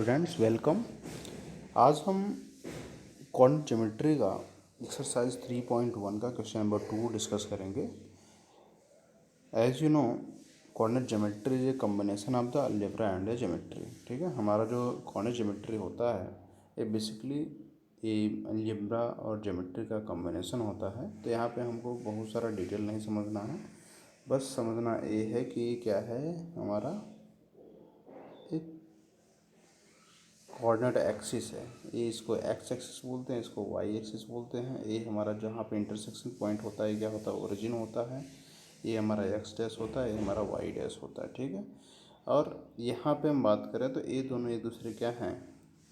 Students welcome. आज हम coordinate geometry का एक्सरसाइज 3.1 का क्वेश्चन नंबर 2 डिस्कस करेंगे। As you know, coordinate geometry is a combination of the algebra and a geometry. ठीक है, हमारा जो कोऑर्डिनेट ज्योमेट्री होता है ये बेसिकली ये अलजेब्रा और ज्योमेट्री का कम्बिनेशन होता है। तो यहाँ पे हमको बहुत सारा डिटेल नहीं समझना है, बस समझना ये है कि क्या है हमारा एक कोऑर्डिनेट एक्सिस है। ये इसको एक्स एक्सिस बोलते हैं, इसको वाई एक्सिस बोलते हैं। ये हमारा जहाँ पे इंटरसेक्शन पॉइंट होता है क्या होता है, ओरिजिन होता है। ये हमारा एक्स डैश होता है, ये हमारा वाई डैश होता है। ठीक है, और यहाँ पे हम बात करें तो ये दोनों एक दूसरे क्या हैं,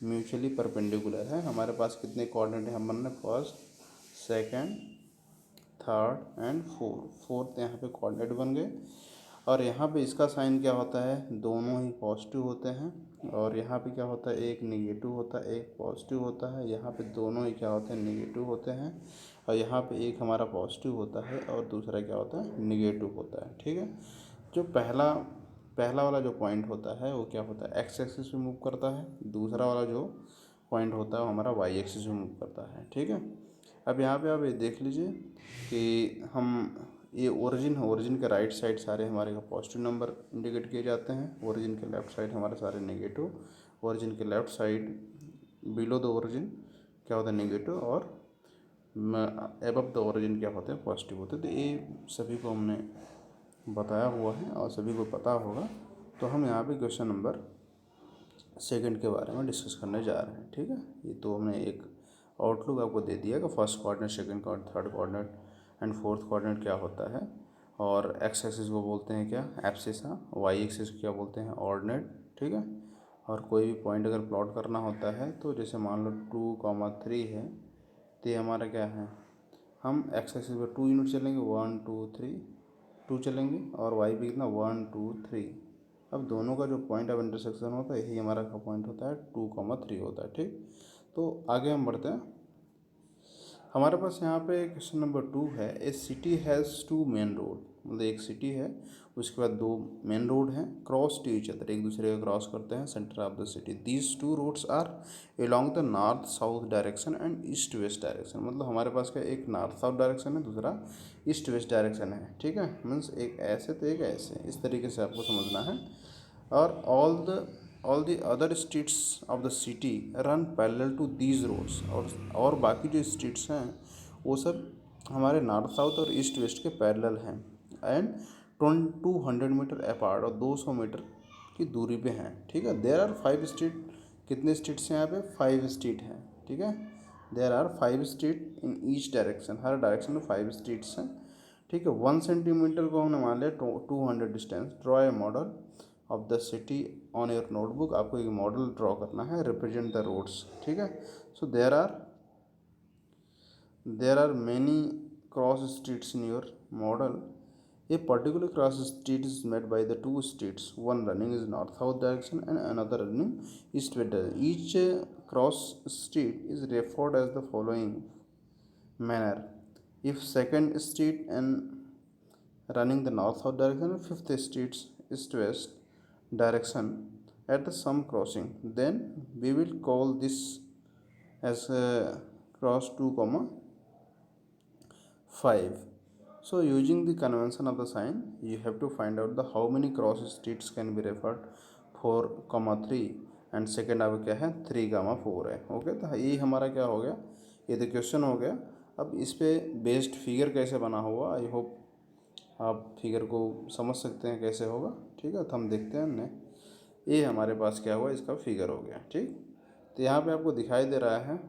म्यूचुअली परपेंडिकुलर है। हमारे पास कितने कोऑर्डिनेट हैं, हमने first, second, third and fourth यहाँ पे कोऑर्डिनेट बन गए। और यहाँ पे इसका साइन क्या होता है, दोनों ही पॉजिटिव होते हैं। और यहाँ पे क्या होता है, एक निगेटिव होता है एक पॉजिटिव होता है। यहाँ पे दोनों ही क्या होते हैं, निगेटिव होते हैं। और यहाँ पे एक हमारा पॉजिटिव होता है और दूसरा क्या होता है, निगेटिव होता है। ठीक है, जो पहला पहला वाला जो पॉइंट होता है वो क्या होता है, एक्स एक्सिस पे मूव करता है। दूसरा वाला जो पॉइंट होता है वो हमारा वाई एक्सिस पे मूव करता है। ठीक है, अब यहाँ पे आप ये देख लीजिए कि हम ये ओरिजिन है, ओरिजिन के राइट साइड सारे हमारे का पॉजिटिव नंबर इंडिकेट किए जाते हैं। ओरिजिन के लेफ्ट साइड हमारे सारे नेगेटिव। ओरिजिन के left side below the origin क्या होता है, नेगेटिव। और एबव द ओरिजिन क्या होते हैं, पॉजिटिव होते हैं। तो ये सभी को हमने बताया हुआ है और सभी को पता होगा। तो हम यहाँ पे क्वेश्चन नंबर सेकंड के बारे में डिस्कस करने जा रहे हैं। ठीक है, ये तो हमने एक आउटलुक आपको दे दिया कि first coordinate, second coordinate, third coordinate and fourth coordinate क्या होता है। और एक्स एक्सिस को बोलते हैं क्या, एब्सिसा। वाई एक्सिस को क्या बोलते हैं, ऑर्डिनेट। ठीक है, और कोई भी पॉइंट अगर प्लॉट करना होता है तो जैसे मान लो 2,3 है, तो ये हमारा क्या है, हम एक्स एक्सिस पर 2 यूनिट चलेंगे, 1 2 3, 2 चलेंगे। और वाई पे कितना, 1 2 3। अब दोनों का जो पॉइंट ऑफ इंटरसेक्शन होता है यही हमारा का पॉइंट होता है, 2,3 होता है। ठीक, तो आगे हम बढ़ते हैं। हमारे पास यहाँ पे क्वेश्चन नंबर 2 है, a city has 2 main road. मतलब एक सिटी है, उसके बाद 2 मेन रोड हैं, क्रॉस टू ईच अदर, एक दूसरे को क्रॉस करते हैं centre of the city. These 2 roads are along the north south direction and east west direction. मतलब हमारे पास क्या, एक नॉर्थ साउथ डायरेक्शन है, दूसरा ईस्ट वेस्ट डायरेक्शन है। ठीक है, मीन्स एक ऐसे तो एक ऐसे, इस तरीके से आपको समझना है। और all the other streets of the city run parallel to these roads. और बाकी जो स्ट्रीट्स हैं वो सब हमारे नॉर्थ साउथ और ईस्ट वेस्ट के पैरेलल हैं। एंड 200 मीटर अपार्ट, और 200 मीटर की दूरी पे हैं। ठीक है, देयर आर 5 स्ट्रीट। कितने स्ट्रीट्स हैं यहाँ पे, 5 स्ट्रीट हैं। ठीक है, there are 5 street in each direction, हर डायरेक्शन में 5 स्ट्रीट्स हैं। ठीक है, 1 सेंटीमीटर को हमने मान लिया 200 distance. Draw a model of the city on your notebook. आपको एक मॉडल ड्रॉ करना है, रिप्रेजेंट द रोड्स। ठीक है, so there are many cross streets in your model. A particular cross street is made by the two streets, one running in north-south direction and another running east-west direction. Each cross street is referred as the following manner. If second street and running the north-south direction and fifth street east-west direction at the some crossing, then we will call this as cross 2, 5. So using the convention of the sign, you have to find out the how many cross streets can be referred 4,3 and second आपका क्या है 3,4 है। Okay, तो ये हमारा क्या हो गया, ये तो क्वेश्चन हो गया। अब इस पे बेस्ड फिगर कैसे बना हुआ, आई होप आप फिगर को समझ सकते हैं कैसे होगा। ठीक है, तो हम देखते हैं हमने, ये हमारे पास क्या हुआ, इसका फिगर हो गया। ठीक, तो यहाँ पे आपको दिखाई दे रहा है,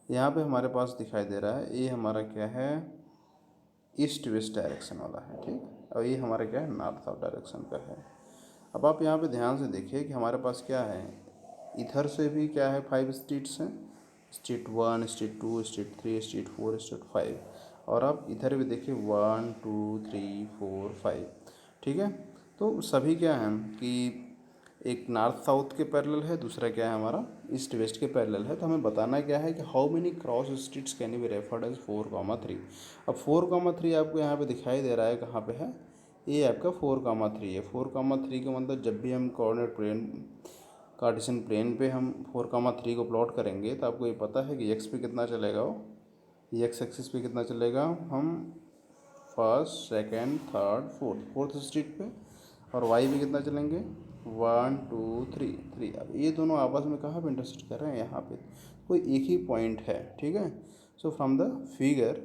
यहाँ पे हमारे पास दिखाई दे रहा है, ये हमारा क्या है, ईस्ट वेस्ट डायरेक्शन वाला है। ठीक, और ये हमारा क्या है, नॉर्थ साउथ डायरेक्शन का है। अब आप यहाँ पे ध्यान से देखिए कि हमारे पास क्या है, इधर से भी क्या है, 5 स्ट्रीट्स हैं, street 1, street 2, street 3, street 4, street 5। और आप इधर भी देखिए 1 2 3 4 5। ठीक है, तो सभी क्या हैं कि एक नॉर्थ साउथ के पैरेलल है, दूसरा क्या है हमारा ईस्ट वेस्ट के पैरेलल है। तो हमें बताना क्या है कि how many cross streets can be referred as 4,3। अब 4,3 आपको यहाँ पे दिखाई दे रहा है, कहाँ पे है, ये आपका 4,3 है। 4,3 का मतलब जब भी हम कोऑर्डिनेट प्लेन कार्टेशियन प्लेन पे हम 4,3 को प्लॉट करेंगे तो आपको ये पता है कि एक्स पे कितना चलेगा, वो एक्स एक्सिस पे कितना चलेगा, हम first second third fourth street पे, और वाई पे कितना चलेंगे 1 2 3। अब ये दोनों आपस में कहाँ पे इंटरसेक्ट कर रहे हैं, यहाँ पे कोई एक ही पॉइंट है, ठीक है। So from the figure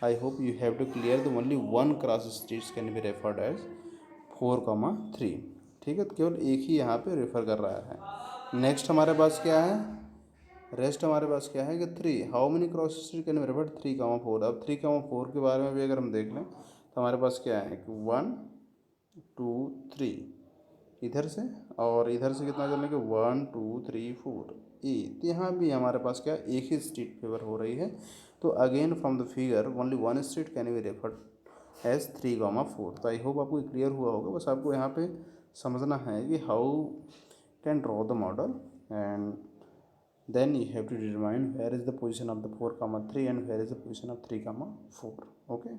I hope you have to clear the only one cross streets can be referred as 4,3, ठीक है। तो केवल एक ही यहाँ पे रेफर कर रहा है। नेक्स्ट हमारे पास क्या है, रेस्ट हमारे पास क्या है कि 3, how many cross street can be referred 3,4। अब 3,4 के बारे में भी अगर हम देख लें तो हमारे पास क्या है कि 1 2 3 इधर से, और इधर से कितना चलेंगे 1 2 3 4 ए। तो यहाँ भी हमारे पास क्या एक ही स्ट्रीट फेवर हो रही है। तो again from the figure only one street can be referred as 3,4। तो आई होप आपको क्लियर हुआ होगा। बस आपको यहाँ पे समझना है कि how can draw the model, and then you have to determine where is the position of the 4,3 and where is the position of 3,4. Okay.